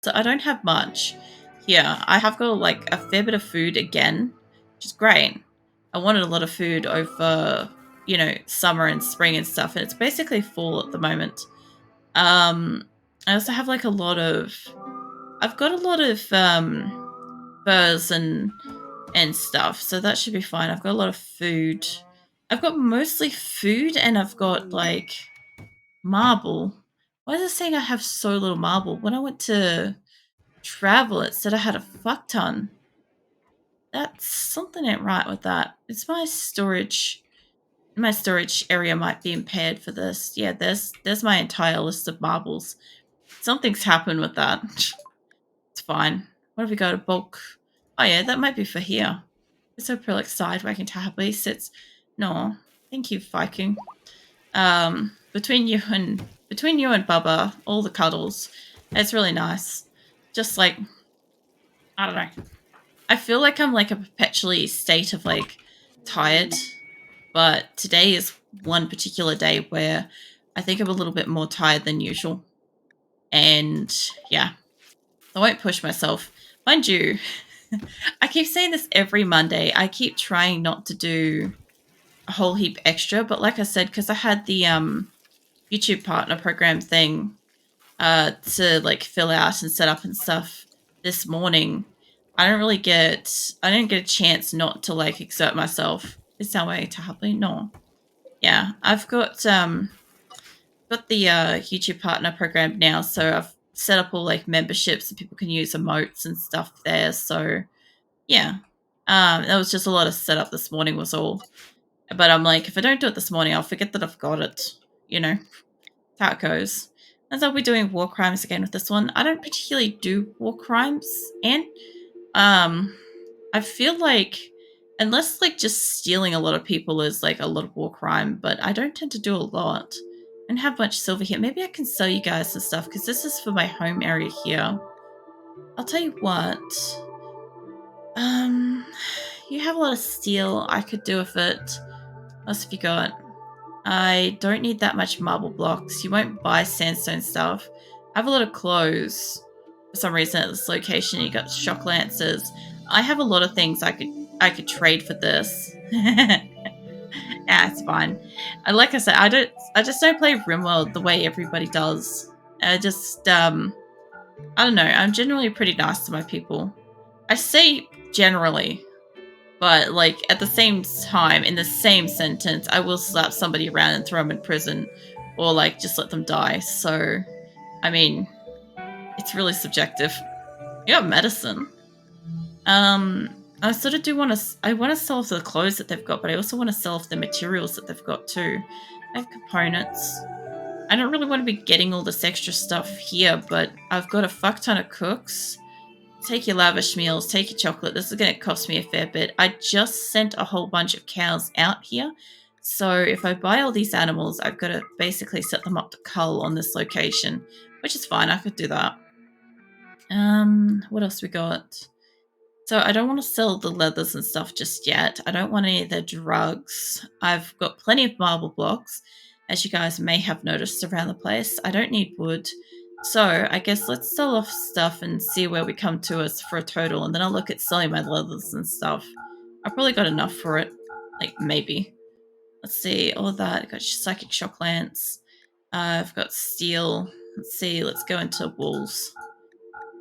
So I don't have much here. I have got like a fair bit of food again, which is great. I wanted a lot of food over, you know, summer and spring and stuff, and it's basically fall at the moment. I also have like I've got a lot of furs and stuff, so that should be fine. I've got a lot of food. I've got mostly food, and I've got like marble. Why is it saying I have so little marble? When I went to travel, it said I had a fuck ton. That's something ain't right with that. It's my storage. My storage area might be impaired for this. Yeah, there's my entire list of marbles. Something's happened with that. It's fine. What have we got? A bulk. Oh yeah, that might be for here. It's so like side wagging tabby sits. No, thank you, Viking. Between you and Bubba, all the cuddles. It's really nice. Just like, I don't know. I feel like I'm like a perpetually state of like tired, but today is one particular day where I think I'm a little bit more tired than usual. And yeah, I won't push myself. Mind you, I keep saying this every Monday. I keep trying not to do a whole heap extra, but like I said, because I had the YouTube partner program thing to like fill out and set up and stuff this morning, I didn't get a chance not to like exert myself. Is that way to happily? No. Yeah, I've got the YouTube partner program now, so I've set up all like memberships and people can use emotes and stuff there. So yeah, that was just a lot of setup this morning was all. But I'm like, if I don't do it this morning, I'll forget that I've got it. You know, that's how it goes. As I'll be doing war crimes again with this one. I don't particularly do war crimes, and I feel like unless like just stealing a lot of people is like a lot of war crime, but I don't tend to do a lot. I don't have much silver here. Maybe I can sell you guys some stuff because this is for my home area here. I'll tell you what. You have a lot of steel. I could do with it. What else have you got? I don't need that much marble blocks. You won't buy sandstone stuff. I have a lot of clothes. For some reason at this location, you got shock lancers. I have a lot of things I could trade for this. Yeah, it's fine. Like I said, I just don't play RimWorld the way everybody does. I just I don't know. I'm generally pretty nice to my people. I say generally, but like at the same time, in the same sentence, I will slap somebody around and throw them in prison, or like just let them die. So, I mean, it's really subjective. You got medicine. I sort of do want to. I want to sell off the clothes that they've got, but I also want to sell off the materials that they've got too. I have components. I don't really want to be getting all this extra stuff here, but I've got a fuck ton of cooks. Take your lavish meals, take your chocolate. This is going to cost me a fair bit. I just sent a whole bunch of cows out here. So if I buy all these animals, I've got to basically set them up to cull on this location, which is fine. I could do that. What else we got? So I don't want to sell the leathers and stuff just yet. I don't want any of the drugs. I've got plenty of marble blocks, as you guys may have noticed around the place. I don't need wood. So I guess let's sell off stuff and see where we come to as for a total, and then I'll look at selling my leathers and stuff. I've probably got enough for it. Like, maybe. Let's see, all of that. I've got psychic shock lance. I've got steel. Let's see, let's go into wools.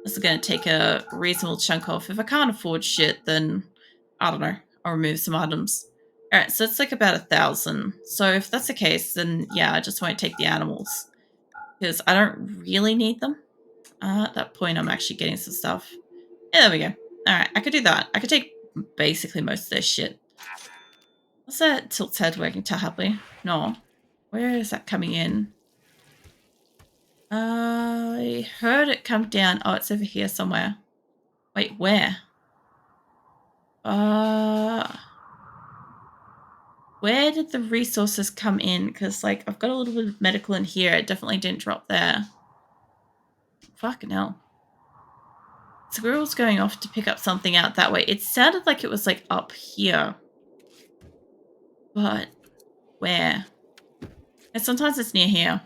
This is going to take a reasonable chunk off. If I can't afford shit, then I don't know. I'll remove some items. Alright, so it's like about 1,000. So if that's the case, then yeah, I just won't take the animals. Because I don't really need them. At that point, I'm actually getting some stuff. Yeah, there we go. Alright, I could do that. I could take basically most of their shit. What's that tilt's head working to happily? No. Where is that coming in? I heard it come down. Oh, it's over here somewhere. Wait, where? Where did the resources come in? Because, like, I've got a little bit of medical in here. It definitely didn't drop there. Fucking hell. Squirrel's going off to pick up something out that way. It sounded like it was, like, up here. But where? And sometimes it's near here.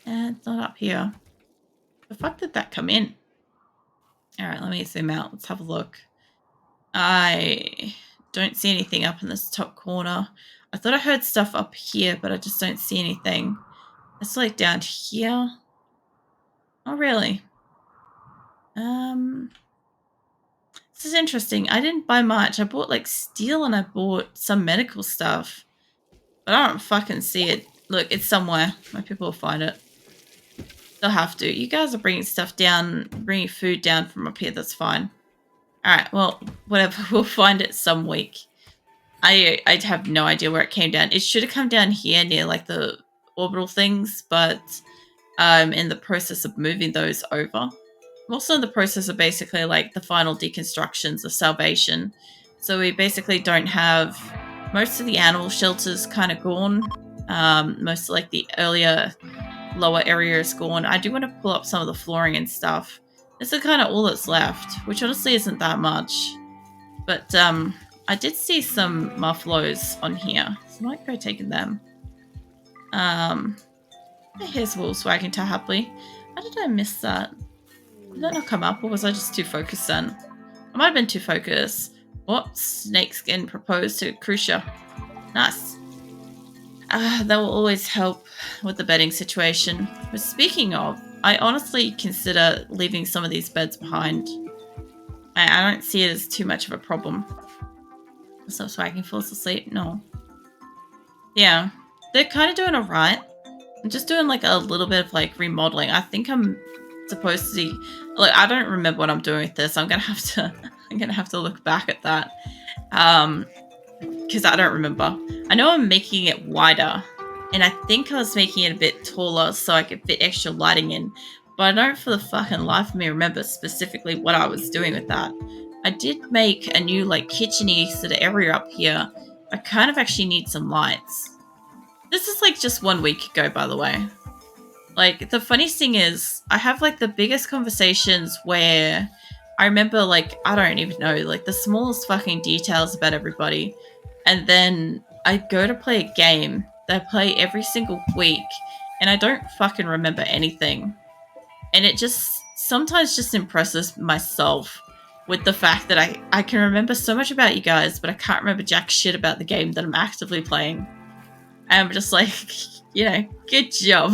It's not up here. The fuck did that come in? All right, let me zoom out. Let's have a look. I don't see anything up in this top corner. I thought I heard stuff up here, but I just don't see anything. It's like down here. Oh, really? This is interesting. I didn't buy much. I bought like steel and I bought some medical stuff. But I don't fucking see it. Look, it's somewhere. My people will find it. They'll have to. You guys are bringing stuff down, bringing food down from up here. That's fine. Alright, well, whatever. We'll find it some week. I have no idea where it came down. It should have come down here near like the orbital things, but I'm in the process of moving those over. I'm also in the process of basically like the final deconstructions of salvation. So we basically don't have most of the animal shelters kind of gone. Most of like the earlier lower area is gone. I do want to pull up some of the flooring and stuff. This is kind of all that's left, which honestly isn't that much. But I did see some mufflos on here, so I might go taking them. Here's Volkswagen happily. How did I miss that? Did that not come up, or was I just too focused then? I might have been too focused. What? Snakeskin proposed to Crucia. Nice. That will always help with the bedding situation. But speaking of, I honestly consider leaving some of these beds behind. I don't see it as too much of a problem. So I can fall asleep? No. Yeah. They're kind of doing alright. I'm just doing like a little bit of like remodeling. I think I'm supposed to like I don't remember what I'm doing with this. I'm gonna have to look back at that. Because I don't remember. I know I'm making it wider, and I think I was making it a bit taller so I could fit extra lighting in, but I don't for the fucking life of me remember specifically what I was doing with that. I did make a new like kitchen-y sort of area up here. I kind of actually need some lights. This is like just 1 week ago, by the way. Like, the funniest thing is, I have like the biggest conversations where I remember like, I don't even know, like the smallest fucking details about everybody. And then I go to play a game that I play every single week and I don't fucking remember anything. And it just sometimes just impresses myself with the fact that I can remember so much about you guys, but I can't remember jack shit about the game that I'm actively playing. And I'm just like, you know, good job.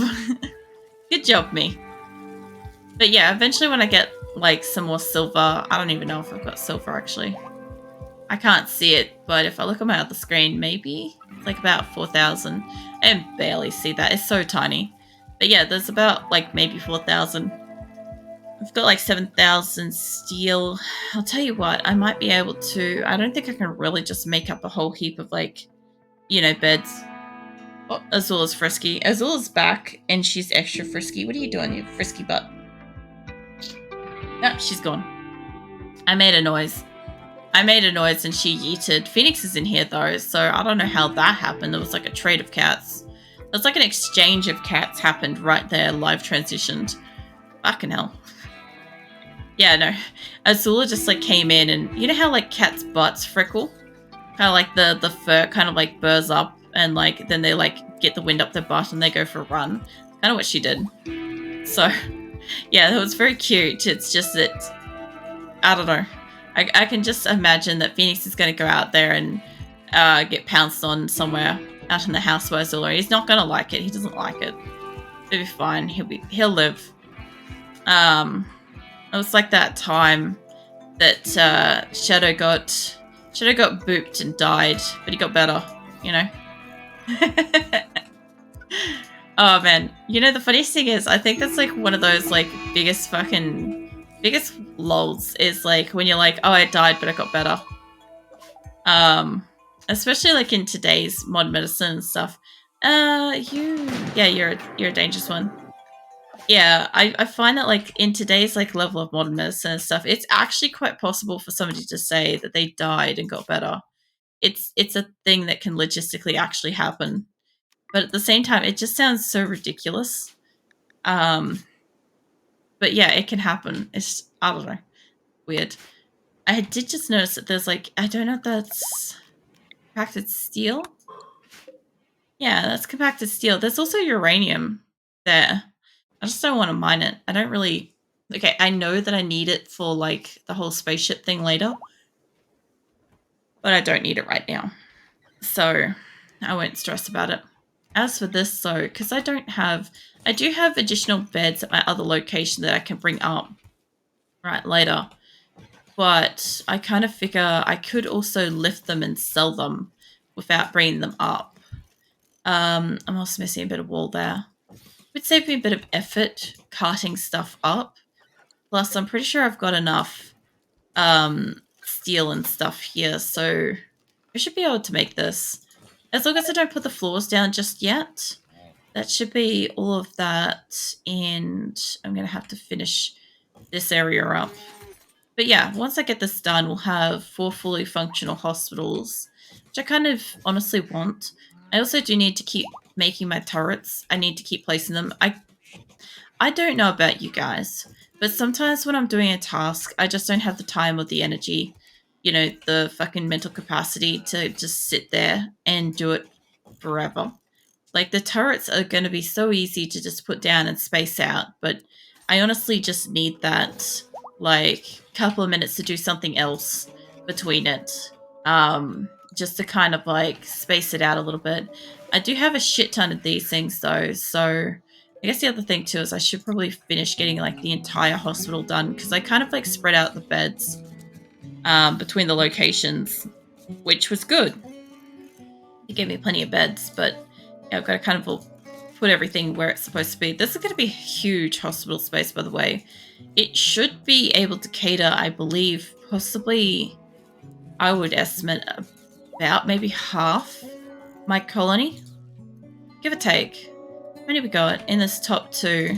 Good job, me. But yeah, eventually when I get like some more silver, I don't even know if I've got silver actually. I can't see it, but if I look at my other screen, maybe it's like about 4,000. I can barely see that. It's so tiny. But yeah, there's about like maybe 4,000. I've got like 7,000 steel. I'll tell you what, I might be able to. I don't think I can really just make up a whole heap of like, you know, beds. Oh, Azula's frisky. Azula's back and she's extra frisky. What are you doing, you frisky butt? No, she's gone. I made a noise and she yeeted. Phoenix is in here though, so I don't know how that happened. There was like a trade of cats. There's like an exchange of cats happened right there, live transitioned. Fucking hell. Yeah, no. Azula just like came in and you know how like cats' butts freckle? Kind of like the fur kind of like burrs up and like then they like get the wind up their butt and they go for a run. Kind of what she did. So yeah, that was very cute. It's just that I don't know. I can just imagine that Phoenix is going to go out there and get pounced on somewhere out in the house where Azula. He's not going to like it. He doesn't like it. He'll be fine. He'll live. It was like that time that Shadow got booped and died, but he got better. You know. Oh man, you know the funniest thing is I think that's like one of those like biggest lols is like when you're like, oh I died but I got better. Especially like in today's modern medicine and stuff. You're a dangerous one. Yeah, I find that like in today's like level of modern medicine and stuff, it's actually quite possible for somebody to say that they died and got better. It's a thing that can logistically actually happen. But at the same time, it just sounds so ridiculous. But yeah, it can happen. It's, I don't know, weird. I did just notice that there's like, I don't know if that's compacted steel. Yeah, that's compacted steel. There's also uranium there. I just don't want to mine it. I don't really... Okay, I know that I need it for, like, the whole spaceship thing later. But I don't need it right now. So I won't stress about it. As for this, though, because I do have additional beds at my other location that I can bring up right later. But I kind of figure I could also lift them and sell them without bringing them up. I'm also missing a bit of wall there. It would save me a bit of effort carting stuff up. Plus, I'm pretty sure I've got enough steel and stuff here, so I should be able to make this. As long as I don't put the floors down just yet, that should be all of that, and I'm going to have to finish this area up. But yeah, once I get this done, we'll have 4 fully functional hospitals, which I kind of honestly want. I also do need to keep making my turrets. I need to keep placing them. I don't know about you guys, but sometimes when I'm doing a task, I just don't have the time or the energy, the fucking mental capacity to just sit there and do it forever. Like, the turrets are going to be so easy to just put down and space out, but I honestly just need that, like, couple of minutes to do something else between it. Just to kind of, like, space it out a little bit. I do have a shit ton of these things, though, so I guess the other thing, too, is I should probably finish getting, like, the entire hospital done, because I kind of, like, spread out the beds between the locations, which was good. It gave me plenty of beds, but I've got to kind of put everything where it's supposed to be. This is going to be a huge hospital space, by the way. It should be able to cater, I believe, possibly, I would estimate, about maybe half my colony. Give or take. How many we got in this top 2?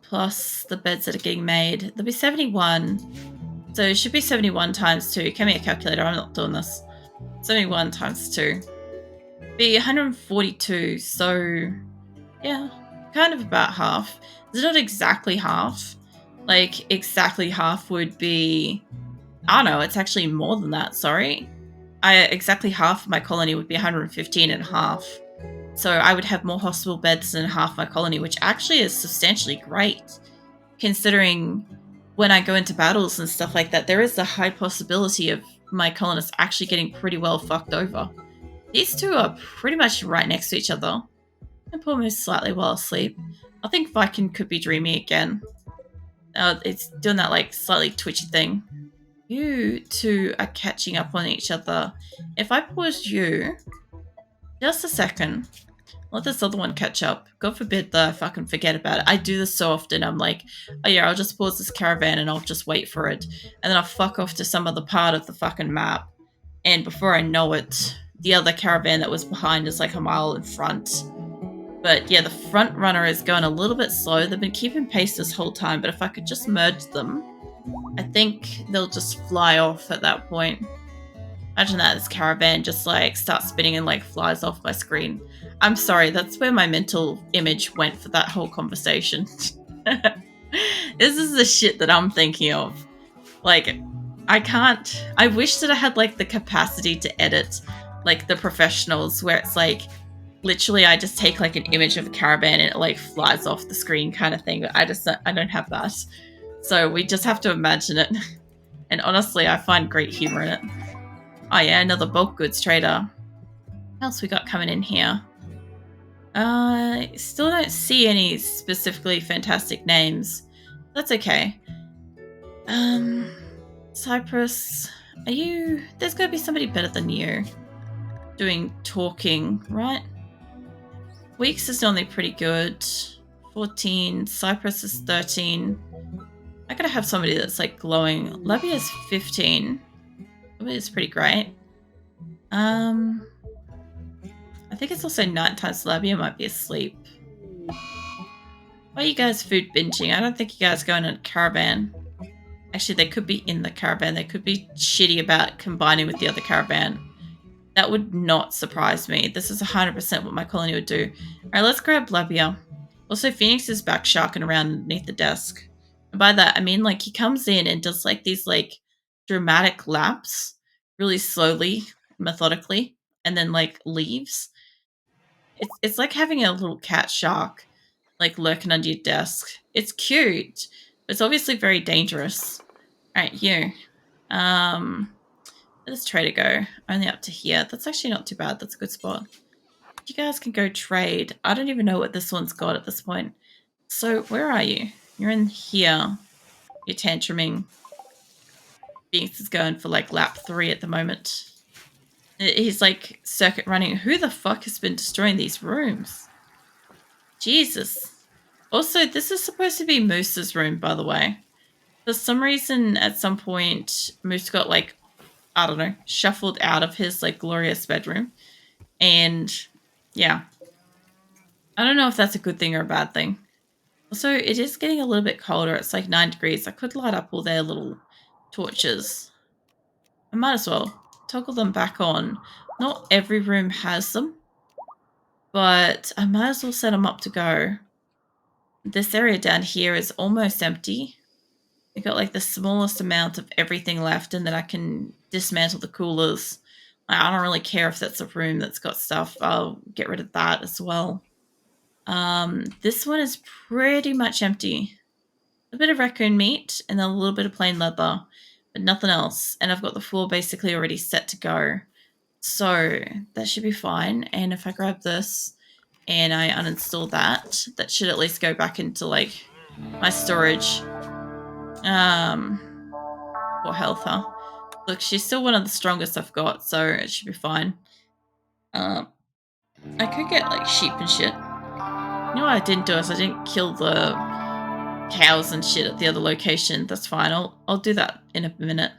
Plus the beds that are getting made. There'll be 71. So it should be 71 times 2. Give me a calculator. I'm not doing this. 71 times 2. Be 142. So, yeah, kind of about half. It's not exactly half. Like, exactly half would be... I don't know, it's actually more than that, sorry. Exactly half of my colony would be 115 and a half. So I would have more hospital beds than half my colony, which actually is substantially great, considering when I go into battles and stuff like that, there is a high possibility of my colonists actually getting pretty well fucked over. These two are pretty much right next to each other. And poor Moose slightly while asleep. I think Viking could be dreamy again. It's doing that, like, slightly twitchy thing. You two are catching up on each other. If I pause you, just a second, let this other one catch up. God forbid that I fucking forget about it. I do this so often. I'm like, oh yeah, I'll just pause this caravan and I'll just wait for it. And then I'll fuck off to some other part of the fucking map. And before I know it, the other caravan that was behind is like a mile in front. But yeah, the front runner is going a little bit slow. They've been keeping pace this whole time, but if I could just merge them, I think they'll just fly off at that point. Imagine that this caravan just like starts spinning and like flies off my screen. I'm sorry, that's where my mental image went for that whole conversation. This is the shit that I'm thinking of. Like, I wish that I had like the capacity to edit like the professionals where it's like, literally I just take like an image of a caravan and it like flies off the screen kind of thing. But I don't have that. So we just have to imagine it. And honestly, I find great humor in it. Oh yeah, another bulk goods trader. What else we got coming in here? Still don't see any specifically fantastic names. That's okay. Cyprus, are you... There's gotta be somebody better than you doing talking, right? Weeks is normally pretty good. 14. Cyprus is 13. I gotta have somebody that's like glowing. Labia is 15. Labia is pretty great. I think it's also nighttime, so Labia might be asleep. Why are you guys food binging? I don't think you guys are going on a caravan. Actually, they could be in the caravan. They could be shitty about combining with the other caravan. That would not surprise me. This is 100% what my colony would do. Alright, let's grab Labia. Also, Phoenix is back sharking around underneath the desk. And by that, I mean, like, he comes in and does, like, these, like, dramatic laps really slowly, methodically, and then, like, leaves. It's like having a little cat shark. like lurking under your desk. It's cute, but it's obviously very dangerous. All right, you. Where does trader go? Only up to here. That's actually not too bad. That's a good spot. You guys can go trade. I don't even know what this one's got at this point. So where are you? You're in here. You're tantruming. Beings is going for like lap 3 at the moment. He's like circuit running. Who the fuck has been destroying these rooms? Jesus. Also, this is supposed to be Moose's room, by the way. For some reason, at some point, Moose got like, I don't know, shuffled out of his like glorious bedroom. And yeah. I don't know if that's a good thing or a bad thing. Also, it is getting a little bit colder. It's like 9 degrees. I could light up all their little torches. I might as well toggle them back on. Not every room has them, but I might as well set them up to go. This area down here is almost empty. I got like the smallest amount of everything left, and then I can dismantle the coolers. I don't really care if that's a room that's got stuff. I'll get rid of that as well. This one is pretty much empty. A bit of raccoon meat and then a little bit of plain leather, but nothing else. And I've got the floor basically already set to go. So that should be fine. And if I grab this and I uninstall that, that should at least go back into like my storage. For health, huh? Look, she's still one of the strongest I've got, so it should be fine. I could get like sheep and shit. You know what I didn't do is I didn't kill the cows and shit at the other location. That's fine. I'll do that in a minute.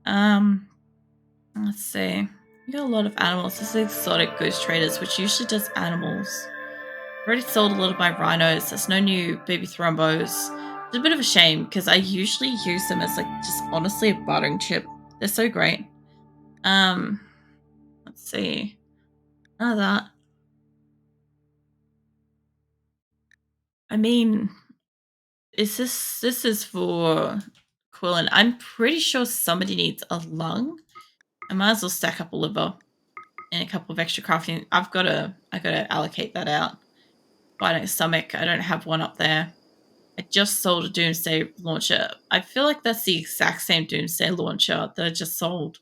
Let's see. We got a lot of animals. This is exotic goose traders, which usually does animals. I've already sold a lot of my rhinos. There's no new baby thrombos. It's a bit of a shame because I usually use them as like just honestly a bartering chip. They're so great. Let's see. None of that. I mean, this is for Qulin. I'm pretty sure somebody needs a lung. I might as well stack up a liver and a couple of extra crafting. I gotta allocate that out. I don't stomach. I don't have one up there. I just sold a Doomsday launcher. I feel like that's the exact same Doomsday launcher that I just sold.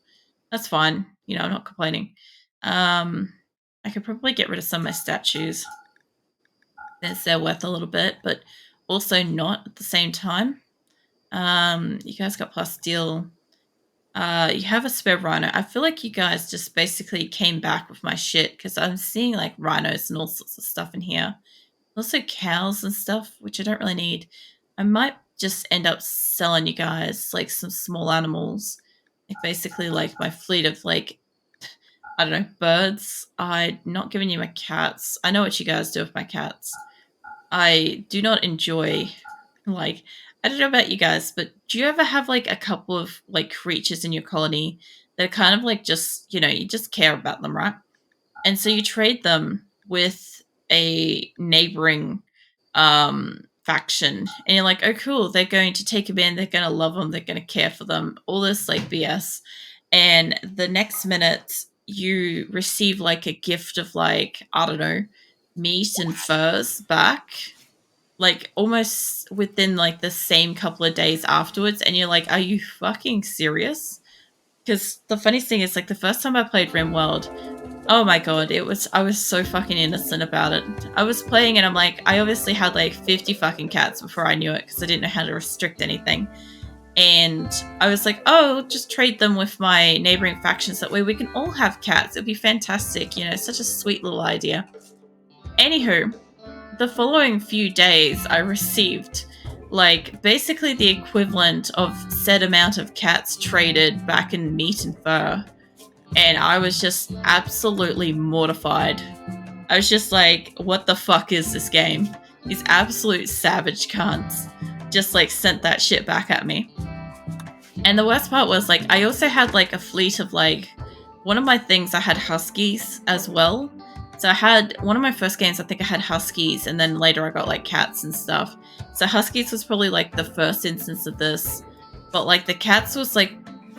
That's fine. You know, I'm not complaining. I could probably get rid of some of my statues. Since they're worth a little bit, but also not at the same time. You guys got plus steel. You have a spare rhino. I feel like you guys just basically came back with my shit because I'm seeing like rhinos and all sorts of stuff in here. Also cows and stuff, which I don't really need. I might just end up selling you guys like some small animals. Like basically like my fleet of like, I don't know, birds. I'm not giving you my cats. I know what you guys do with my cats. I do not enjoy, like, I don't know about you guys, but do you ever have like a couple of like creatures in your colony that are kind of like just, you know, you just care about them, right? And so you trade them with a neighboring faction, and you're like, oh cool, they're going to take them in, they're going to love them, they're going to care for them, all this like BS. And the next minute you receive like a gift of like, I don't know, meat and furs back, like almost within like the same couple of days afterwards, and you're like, are you fucking serious? Because the funniest thing is like the first time I played RimWorld, oh my god, I was so fucking innocent about it. I was playing and I'm like, I obviously had like 50 fucking cats before I knew it because I didn't know how to restrict anything. And I was like, oh, just trade them with my neighboring factions. That way we can all have cats. It'd be fantastic. You know, such a sweet little idea. Anywho, the following few days I received like basically the equivalent of said amount of cats traded back in meat and fur. And I was just absolutely mortified. I was just like, what the fuck is this game? These absolute savage cunts just like sent that shit back at me. And the worst part was like, I also had like a fleet of like, one of my things I had huskies as well. So I had, one of my first games, I think I had huskies, and then later I got like cats and stuff. So huskies was probably like the first instance of this. But like the cats was like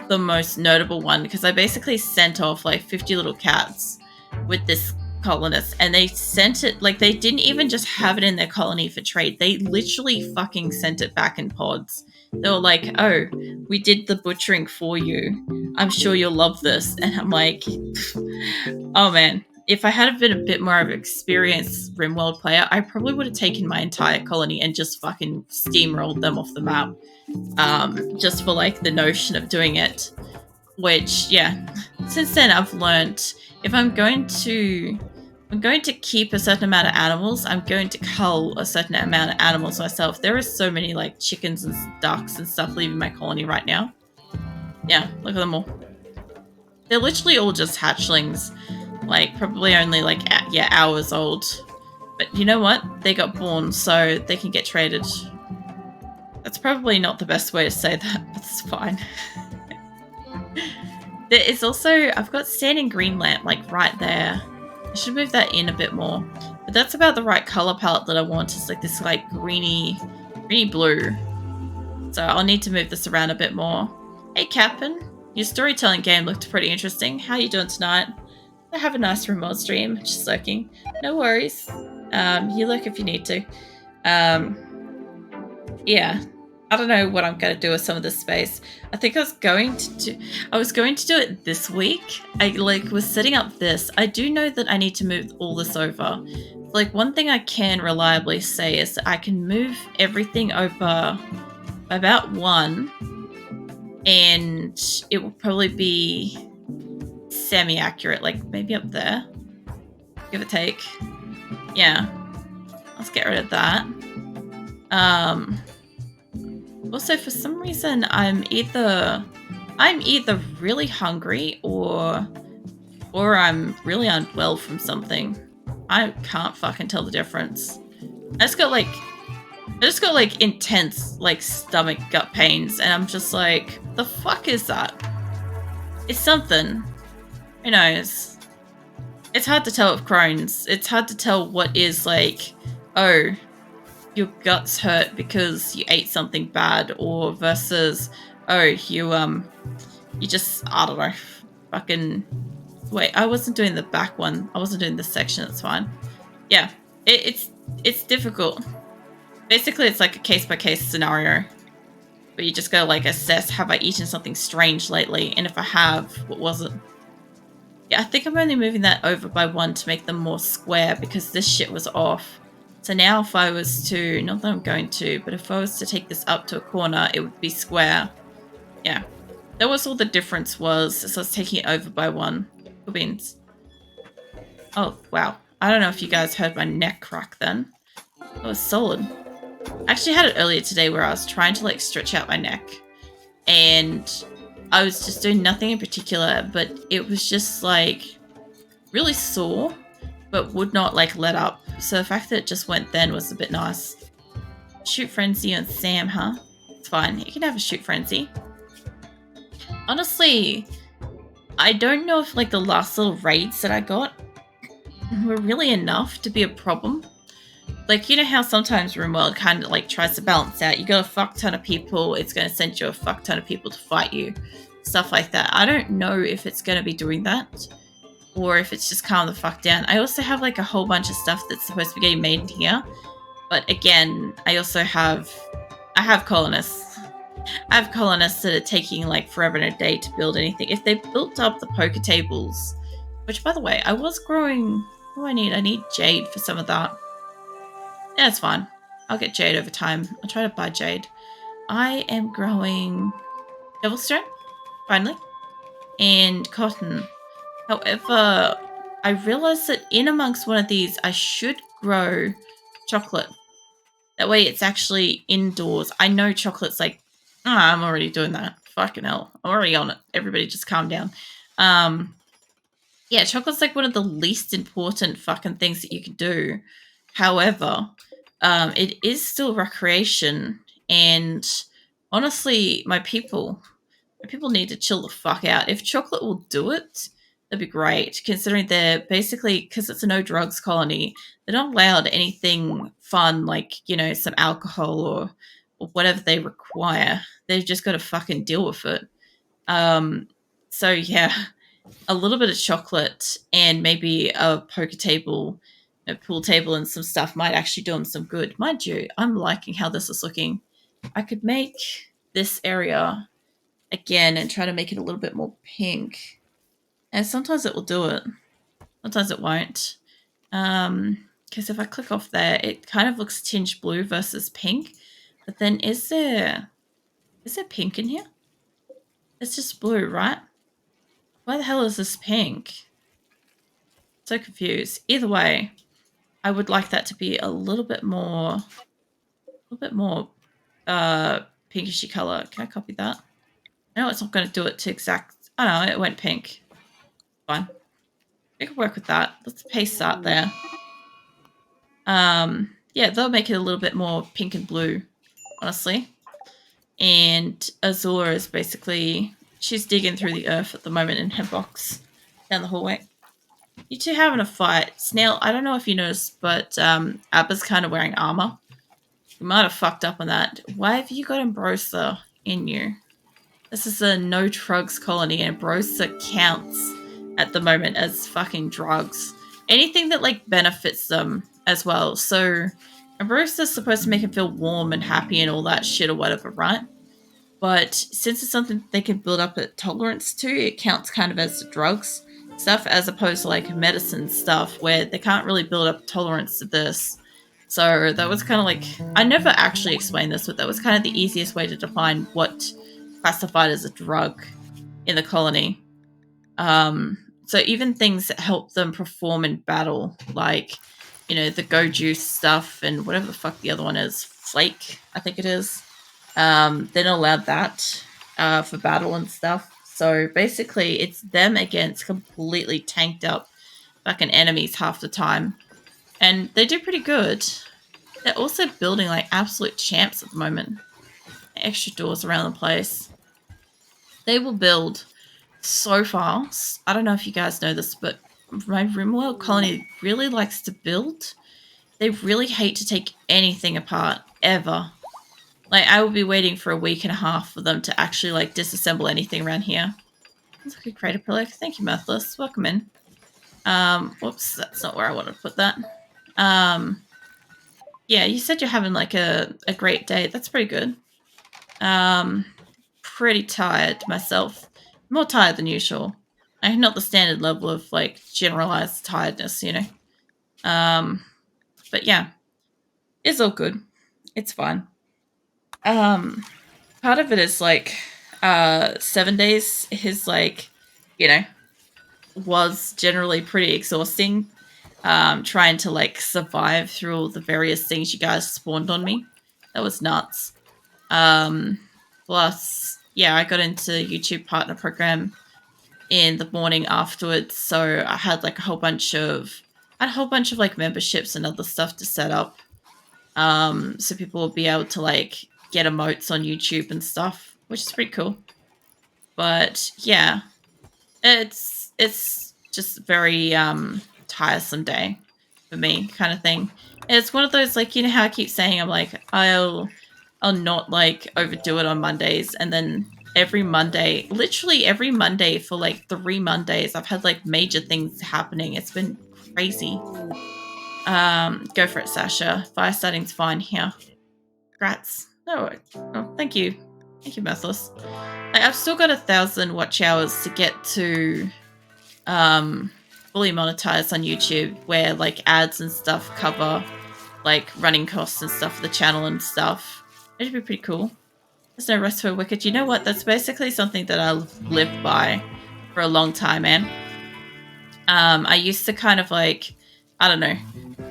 the most notable one because I basically sent off like 50 little cats with this colonists, and they sent it, like, they didn't even just have it in their colony for trade. They literally fucking sent it back in pods. They were like, oh, we did the butchering for you. I'm sure you'll love this. And I'm like, oh man, if I had been a bit more of an experienced RimWorld player, I probably would have taken my entire colony and just fucking steamrolled them off the map. Just for like the notion of doing it. Which, yeah, since then I've learned if I'm going to keep a certain amount of animals, I'm going to cull a certain amount of animals myself. There are so many like chickens and ducks and stuff leaving my colony right now. Yeah, look at them all. They're literally all just hatchlings, like probably only like hours old. But you know what? They got born, so they can get traded. That's probably not the best way to say that, but it's fine. There is also, I've got standing green lamp like right there. I should move that in a bit more. But that's about the right color palette that I want. It's like this like greeny blue. So I'll need to move this around a bit more. Hey Captain, your storytelling game looked pretty interesting. How you doing tonight? I have a nice remote stream, just lurking. No worries. You lurk if you need to. Yeah. I don't know what I'm going to do with some of this space. I think I was going to do it this week. I was setting up this. I do know that I need to move all this over. Like one thing I can reliably say is that I can move everything over by about 1, and it will probably be semi-accurate, like maybe up there, give or take. Yeah, let's get rid of that. Also, for some reason, I'm either really hungry or I'm really unwell from something. I can't fucking tell the difference. I just got like intense like stomach gut pains, and I'm just like, the fuck is that? It's something. Who knows? It's hard to tell with Crohn's. It's hard to tell what is like, oh, your guts hurt because you ate something bad, or versus, oh, you just, I don't know, fucking, wait, I wasn't doing the back one. I wasn't doing this section, it's fine. Yeah, it's difficult. Basically, it's like a case-by-case scenario, but you just gotta like assess, have I eaten something strange lately? And if I have, what was it? Yeah, I think I'm only moving that over by 1 to make them more square because this shit was off. So now if I was to, not that I'm going to, but if I was to take this up to a corner, it would be square. Yeah. That was all the difference was. So I was taking it over by 1. Cool beans. Oh, wow. I don't know if you guys heard my neck crack then. It was solid. I actually had it earlier today where I was trying to like stretch out my neck. And I was just doing nothing in particular, but it was just like really sore, but would not like let up. So the fact that it just went then was a bit nice. Shoot frenzy on Sam, huh? It's fine. You can have a shoot frenzy. Honestly, I don't know if like the last little raids that I got were really enough to be a problem. Like, you know how sometimes RimWorld kind of like tries to balance out. You got a fuck ton of people, it's going to send you a fuck ton of people to fight you. Stuff like that. I don't know if it's going to be doing that, or if it's just calm the fuck down. I also have like a whole bunch of stuff that's supposed to be getting made in here. But again, I have colonists. I have colonists that are taking like forever and a day to build anything. If they built up the poker tables, which by the way, I was growing, what do I need? I need jade for some of that. Yeah, it's fine. I'll get jade over time. I'll try to buy jade. I am growing devilstone, finally, and cotton. However, I realized that in amongst one of these, I should grow chocolate. That way it's actually indoors. I know chocolate's like, I'm already doing that. Fucking hell. I'm already on it. Everybody just calm down. Yeah, chocolate's like one of the least important fucking things that you can do. However, it is still recreation, and honestly, my people need to chill the fuck out. If chocolate will do it, that'd be great, considering they're basically, because it's a no drugs colony, they're not allowed anything fun like, you know, some alcohol or whatever they require. They've just got to fucking deal with it. So yeah, a little bit of chocolate and maybe a poker table, a pool table, and some stuff might actually do them some good. Mind you, I'm liking how this is looking. I could make this area again and try to make it a little bit more pink. And sometimes it will do it. Sometimes it won't. Because if I click off there, it kind of looks tinged blue versus pink. But then is there pink in here? It's just blue, right? Why the hell is this pink? So confused. Either way, I would like that to be a little bit more pinkishy color. Can I copy that? No, it's not going to do it to exact. Oh no, it went pink. Fine. We can work with that. Let's paste that there. Yeah, they'll make it a little bit more pink and blue, honestly. And Asora is basically, she's digging through the earth at the moment in her box down the hallway. You two having a fight. Snail, I don't know if you noticed, but Abba's kind of wearing armor. You might have fucked up on that. Why have you got Ambrosa in you? This is a no drugs colony, and Ambrosa counts at the moment as fucking drugs. Anything that like benefits them as well. So Ambrosa's supposed to make him feel warm and happy and all that shit or whatever, right? But since it's something they can build up a tolerance to, it counts kind of as drugs stuff as opposed to like medicine stuff where they can't really build up tolerance to this. So that was kind of like, I never actually explained this, but that was kind of the easiest way to define what classified as a drug in the colony. So even things that help them perform in battle, like, you know, the go juice stuff and whatever the fuck the other one is, flake, I think it is. They're not allowed that for battle and stuff. So basically, it's them against completely tanked up fucking enemies half the time. And they do pretty good. They're also building like absolute champs at the moment. Extra doors around the place. They will build so fast. I don't know if you guys know this, but my RimWorld colony really likes to build. They really hate to take anything apart, ever. Like, I will be waiting for a week and a half for them to actually, like, disassemble anything around here. That's a good crater pillar. Thank you, Mirthless. Welcome in. Whoops, that's not where I want to put that. Yeah, you said you're having, like, a great day. That's pretty good. Pretty tired myself. More tired than usual. I'm not the standard level of, like, generalized tiredness, you know? But yeah. It's all good. It's fine. Part of it is like 7 days is like, you know, was generally pretty exhausting. Trying to like survive through all the various things you guys spawned on me. That was nuts. Plus, yeah, I got into YouTube partner program in the morning afterwards, so I had like a whole bunch of like memberships and other stuff to set up. So people will be able to like get emotes on YouTube and stuff, which is pretty cool. But yeah, it's just very tiresome day for me, kind of thing. And it's one of those like, you know how I keep saying I'm like I'll not like overdo it on Mondays, and then every Monday, literally every Monday for like 3 Mondays, I've had like major things happening. It's been crazy. Go for it, Sasha. Fire starting's fine here. Grats. Oh, thank you. Thank you, Mirthless. I've still got 1,000 watch hours to get to fully monetized on YouTube, where like ads and stuff cover like running costs and stuff for the channel and stuff. It'd be pretty cool. There's no rest for a wicked. You know what? That's basically something that I've lived by for a long time, man. I used to kind of like, I don't know,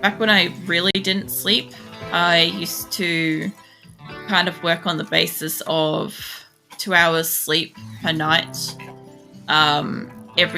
back when I really didn't sleep, I used to kind of work on the basis of 2 hours sleep per night every